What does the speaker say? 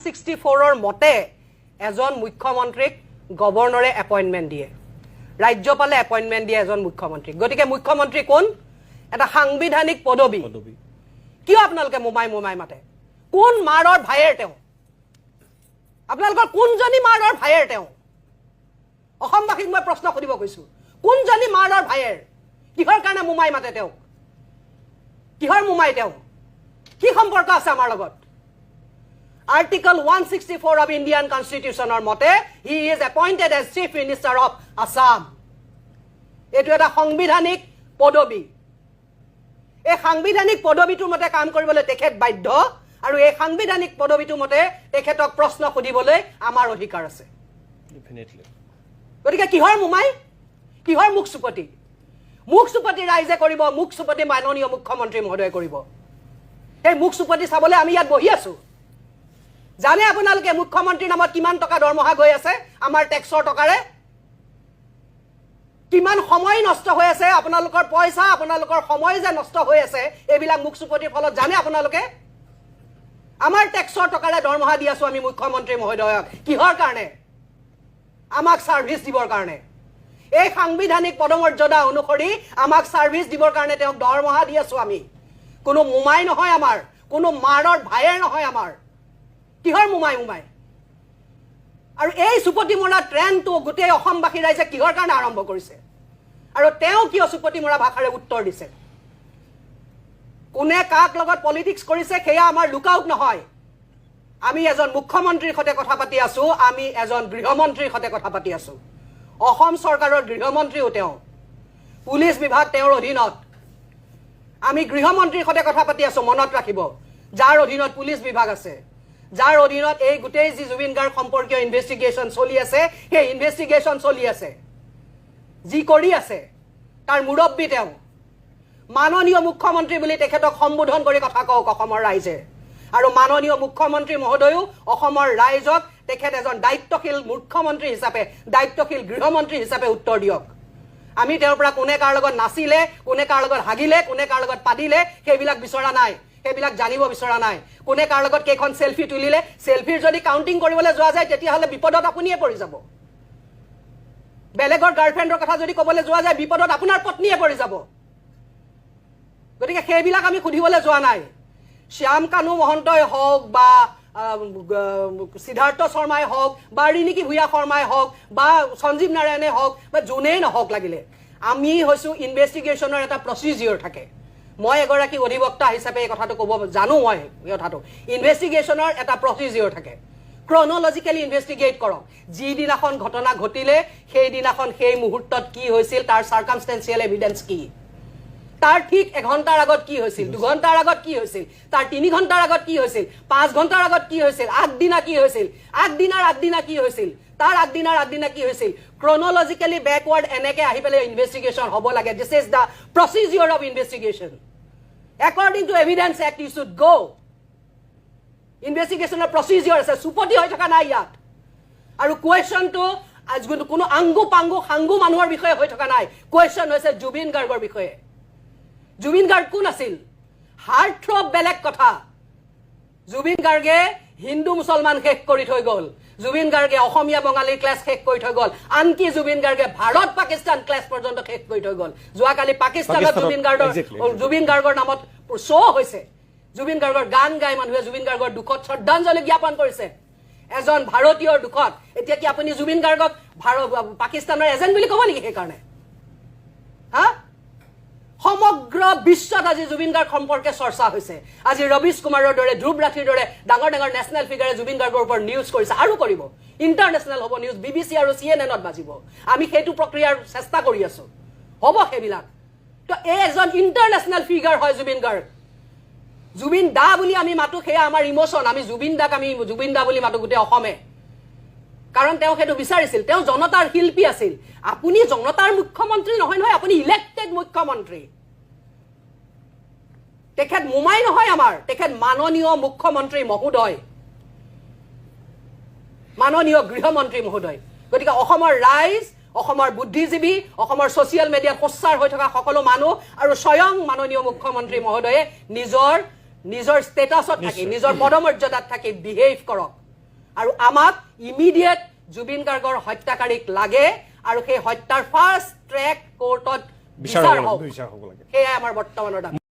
64 মতে এজন মুখ্যমন্ত্ৰীক গভৰ্ণৰে এপইন্টমেন্ট দিয়ে ৰাজ্যপালে এপইন্টমেন্ট দিয়ে এজন মুখ্যমন্ত্ৰীক গতিকে মুখ্যমন্ত্ৰী কোন এটা সাংবিধানিক পদবী কিয় আপোনালোকে মোমাই মাতে কোন মাৰৰ ভাইয়েৰ তেওঁ আপোনালোকৰ কোনজনী মাৰৰ ভাইয়েৰ তেওঁ অসমবাসীক মই প্ৰশ্ন কৰিব কৈছো কোনজনী মাৰৰ ভাইয়েৰ কিহৰ কাৰণে মোমাই মাতে তেওঁ কিহৰ মোমাই তেওঁ কি সম্পৰ্ক আছে আমাৰ লগত Article 164 of Indian Constitution or mote, he is appointed as Chief Minister of Assam. Etu eta সংবিধানিক পদবী এই সাংবিধানিক পদবীটোৰ মতে কাম কৰিবলৈ তেখেত বাধ্য আৰু এই সাংবিধানিক পদবীটোৰ মতে তেখেতক প্ৰশ্ন সুধিবলৈ আমাৰ অধিকাৰ আছে ডেফিনেটলি গতিকে কিহৰ মুমাই কিহৰ মুখসুপতি ৰাইজে কৰিব মুখসুপতি মাননীয় মুখ্যমন্ত্ৰী মহোদয় কৰিব এই মুখসুপতি চাবলৈ আমি ইয়াত বহি আছো জানে আপোনালোকে মুখ্যমন্ত্ৰীৰ নামত কিমান টকা দৰমহা গৈ আছে আমাৰ ট্যাক্সৰ টকাৰে কিমান সময় নষ্ট হৈ আছে আপোনালোকৰ পইচা আপোনালোকৰ সময় যে নষ্ট হৈ আছে এইবিলাক মুখসুপতিৰ ফলত জানে আপোনালোকে আমাৰ ট্যাক্সৰ টকাৰে দৰমহা দি আছো আমি মুখ্যমন্ত্ৰী মহোদয়ক কিহৰ কাৰণে আমাক সাৰ্ভিস দিবৰ কাৰণে এই সাংবিধানিক পদমৰ্যাদা অনুসৰি আমাক সাৰ্ভিস দিবৰ কাৰণে তেওঁক দৰমহা দি আছো আমি কোনো মুমাই নহয় আমাৰ কোনো মাৰৰ ভাইয়েৰ নহয় আমাৰ কিহৰ মুমাই আৰু এই সুপতি মৰা ট্ৰেণ্ডটো গোটেই অসমবাসী ৰাইজে কিহৰ কাৰণে আৰম্ভ কৰিছে আৰু তেওঁ কিয় সুপতি মৰা ভাষাৰে উত্তৰ দিছে কোনে কাক লগত পলিটিক্স কৰিছে সেয়া আমাৰ লুকআউট নহয় আমি এজন মুখ্যমন্ত্ৰীৰ সৈতে কথা পাতি আছো আমি এজন গৃহমন্ত্ৰীৰ সৈতে কথা পাতি আছো অসম চৰকাৰৰ গৃহমন্ত্ৰীও তেওঁ পুলিচ বিভাগ তেওঁৰ অধীনত আমি গৃহমন্ত্ৰীৰ সৈতে কথা পাতি আছো মনত ৰাখিব যাৰ অধীনত পুলিচ বিভাগ আছে যাৰ অধীনত এই গোটেই যি জুবিন গাৰ্গ সম্পৰ্কীয় ইনভেষ্টিগেশ্যন চলি আছে সেই ইনভেষ্টিগেশ্যন চলি আছে যি কৰি আছে তাৰ মুৰব্বী তেওঁ মাননীয় মুখ্যমন্ত্ৰী বুলি তেখেতক সম্বোধন কৰি কথা কওক অসমৰ ৰাইজে আৰু মাননীয় মুখ্যমন্ত্ৰী মহোদয়ও অসমৰ ৰাইজক তেখেত এজন দায়িত্বশীল মুখ্যমন্ত্ৰী হিচাপে দায়িত্বশীল গৃহমন্ত্ৰী হিচাপে উত্তৰ দিয়ক আমি তেওঁৰ পৰা কোনে কাৰ লগত নাচিলে কোনে কাৰ লগত হাগিলে কোনে কাৰ লগত পাদিলে সেইবিলাক বিচৰা নাই সেইবিলাক জানিব বিচৰা নাই কোনে কাৰ লগত কেখন সেলফি তুলিলে সেলফিৰ যদি কাউন্টিং কৰিবলৈ যোৱা যায় তেতিয়া হলে বিপদত আপুনিয়ে পৰি যাব বেলেগৰ গাৰ্লফ্ৰেণ্ডৰ কথা যদি ক'বলৈ যোৱা যায় বিপদত আপোনাৰ পত্নীয়ে পৰি যাব গতিকে সেইবিলাক আমি খুধিবলৈ যোৱা নাই শ্যাম কানু মহন্তই হওক বা সিদ্ধাৰ্থ শৰ্মাই হওক বা ৰিনিকি ভূঞা শৰ্মাই হওক বা সঞ্জীৱ নাৰায়ণে হওক বা যোনেই নহওক লাগিলে আমি হৈছো ইনভেষ্টিগেশ্যনৰ এটা প্ৰচিডিউৰ থাকে মই এগৰাকী অধিবক্তা হিচাপে এই কথাটো ক'ব জানো মই এই কথাটো ইনভেষ্টিগেশ্যনৰ এটা প্ৰচিডিউৰ থাকে ক্ৰনলজিক্যালি ইনভেষ্টিগেট কৰক যি দিনাখন ঘটনা ঘটিলে সেই দিনাখন সেই মুহূৰ্তত কি হৈছিল তাৰ সাৰ্কামষ্টেন্সিয়েল এভিডেন্স কি তাৰ ঠিক 1 ঘণ্টাৰ আগত কি হৈছিল 2 ঘণ্টাৰ আগত কি হৈছিল তাৰ 3 ঘণ্টাৰ আগত কি হৈছিল 5 ঘণ্টাৰ আগত কি হৈছিল আগদিনা কি হৈছিল আগদিনা কি হৈছিল তাৰ আগদিনা কি হৈছিল ক্ৰনলজিক্যালি ব্যাকওয়াৰ্ড এনেকে আহি পেলে ইনভেষ্টিগেশ্যন হ'ব লাগে this is the procedure of investigation according to evidence act you should go investigation procedure আছে সুপতি হৈ থকা নাই ইয়াত আৰু কোৱেশ্চন টো আজ কোনো আংগু পাংগু হাংগু মানুহৰ বিষয়ে হৈ থকা নাই কোৱেশ্চন হৈছে জুবিন গাৰ্গৰ বিষয়ে জুবিন গাৰ্গ কোন আছিল হাৰ্ট থ্ৰব বেলেগ কথা জুবিন গাৰ্গে হিন্দু মুছলমান শেষ কৰি থৈ গল জুবিন গাৰ্গে অসমীয়া বঙালী ক্লাছ শেষ কৰি থৈ গল আনকি জুবিন গাৰ্গে ভাৰত পাকিস্তান ক্লাছ পৰ্যন্ত শেষ কৰি থৈ গল যোৱাকালি পাকিস্তানত জুবিন গাৰ্গৰ নামত শ্ব' হৈছে জুবিন গাৰ্গৰ গান গাই মানুহে জুবিন গাৰ্গৰ দুখত শ্ৰদ্ধাঞ্জলি জ্ঞাপন কৰিছে এজন ভাৰতীয়ৰ দুখত এতিয়া কি আপুনি জুবিন গাৰ্গক পাকিস্তানৰ এজেণ্ট বুলি ক'ব নেকি সেইকাৰণে হা সমগ্ৰ বিশ্বত আজি জুবিন গাৰ্গ সম্পৰ্কে চৰ্চা হৈছে আজি ৰবিশ কুমাৰৰ দৰে ধ্ৰুৱ ৰাঠিৰ দৰে ডাঙৰ নেশ্যনেল ফিগাৰে জুবিন গাৰ্গৰ ওপৰত নিউজ কৰিছে আৰু কৰিব ইণ্টাৰনেশ্যনেল হ'ব নিউজ BBC আৰু CNN-ত বাজিব আমি সেইটো প্ৰক্ৰিয়াৰ চেষ্টা কৰি আছো হ'ব সেইবিলাক তো এজন ইণ্টাৰনেশ্যনেল ফিগাৰ হয় জুবিন গাৰ্গ জুবিন দা বুলি আমি মাতো সেয়া আমাৰ ইমোশন আমি জুবিন দা বুলি মাতো গোটেই অসমে কাৰণ তেওঁ সেইটো বিচাৰিছিল তেওঁ জনতাৰ শিল্পী আছিল আপুনি জনতাৰ মুখ্যমন্ত্ৰী নহয় আপুনি ইলেক্টেড মুখ্যমন্ত্ৰী তেখেত মুমাই নহয় আমাৰ তেখেত মাননীয় মুখ্যমন্ত্ৰী মহোদয় মাননীয় গৃহমন্ত্ৰী মহোদয় গতিকে অসমৰ ৰাইজ অসমৰ বুদ্ধিজীৱী অসমৰ ছ'চিয়েল মিডিয়াত প্ৰচাৰ হৈ থকা সকলো মানুহ আৰু স্বয়ং মাননীয় মুখ্যমন্ত্ৰী মহোদয়ে নিজৰ ষ্টেটাছত থাকি নিজৰ পদমৰ্যাদাত থাকি বিহেভ কৰক আৰু আমাক ইমিডিয়েট জুবিন গাৰ্গৰ হত্যাকাৰীক লাগে আৰু সেই হত্যাৰ ফাৰ্ষ্ট ট্ৰেক কোৰ্টত বিচাৰ হওক সেয়াই আমাৰ বৰ্তমানৰ দাবী